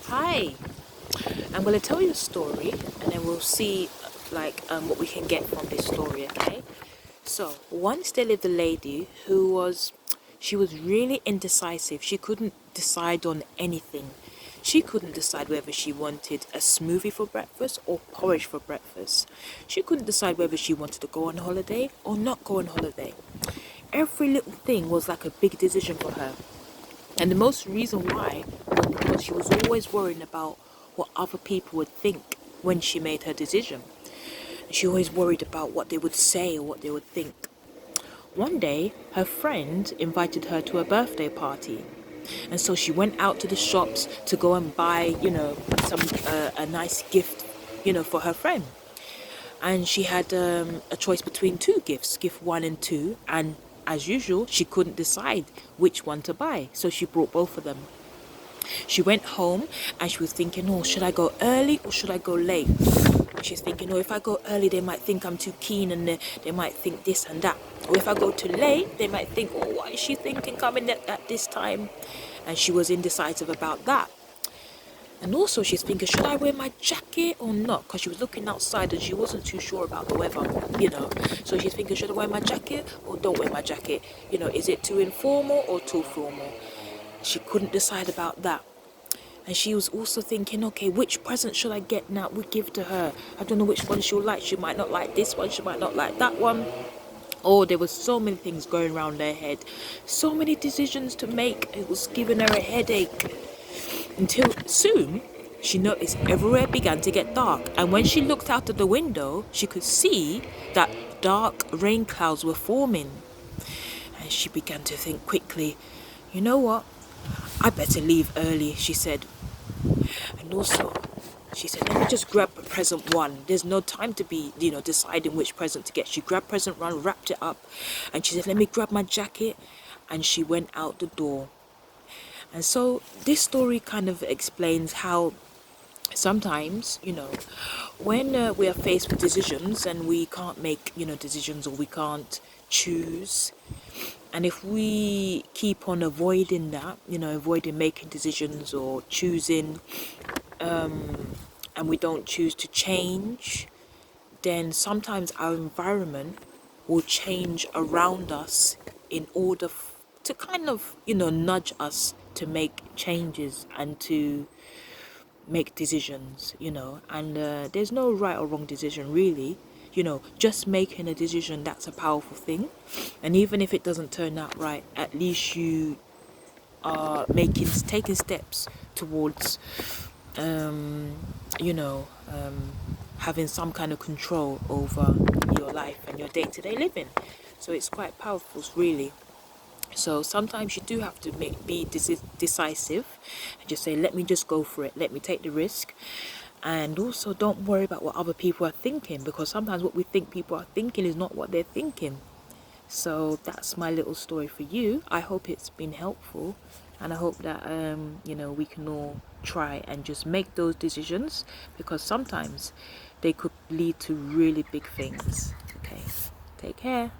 Hi, I'm going to tell you a story and then we'll see what we can get from this story, okay? So, once there lived a lady she was really indecisive. She couldn't decide on anything. She couldn't decide whether she wanted a smoothie for breakfast or porridge for breakfast. She couldn't decide whether she wanted to go on holiday or not go on holiday. Every little thing was like a big decision for her. And the most reason why was because she was always worrying about what other people would think when she made her decision. She always worried about what they would say or what they would think. One day, her friend invited her to a birthday party. And so she went out to the shops to go and buy, a nice gift, for her friend. And she had a choice between two gifts, gift one and two. And as usual, she couldn't decide which one to buy. So she brought both of them. She went home and she was thinking, oh, should I go early or should I go late? She's thinking, oh, if I go early, they might think I'm too keen and they might think this and that. Or if I go too late, they might think, oh, why is she thinking coming at this time? And she was indecisive about that. And also she's thinking, should I wear my jacket or not? Because she was looking outside and she wasn't too sure about the weather. So she's thinking, should I wear my jacket or don't wear my jacket? Is it too informal or too formal? She couldn't decide about that. And she was also thinking, okay, which present should I get now? We give to her. I don't know which one she'll like. She might not like this one. She might not like that one. Oh, there were so many things going around her head. So many decisions to make. It was giving her a headache. Until soon, she noticed everywhere began to get dark. And when she looked out of the window, she could see that dark rain clouds were forming. And she began to think quickly, you know what? I better leave early, she said. And also, she said, let me just grab present one. There's no time to be, deciding which present to get. She grabbed present one, wrapped it up, and she said, let me grab my jacket. And she went out the door. And so this story kind of explains how sometimes, when we are faced with decisions and we can't make, decisions or we can't choose, and if we keep on avoiding that, avoiding making decisions or choosing, and we don't choose to change, then sometimes our environment will change around us in order to kind of, nudge us to make changes and to make decisions, and there's no right or wrong decision really. Just making a decision, that's a powerful thing. And even if it doesn't turn out right, at least you are taking steps towards you know having some kind of control over your life and your day-to-day living. So it's quite powerful really. So sometimes you do have to be decisive and just say, let me just go for it, let me take the risk. And also don't worry about what other people are thinking, because sometimes what we think people are thinking is not what they're thinking. So that's my little story for you. I hope it's been helpful, and I hope that we can all try and just make those decisions, because sometimes they could lead to really big things. Okay, take care.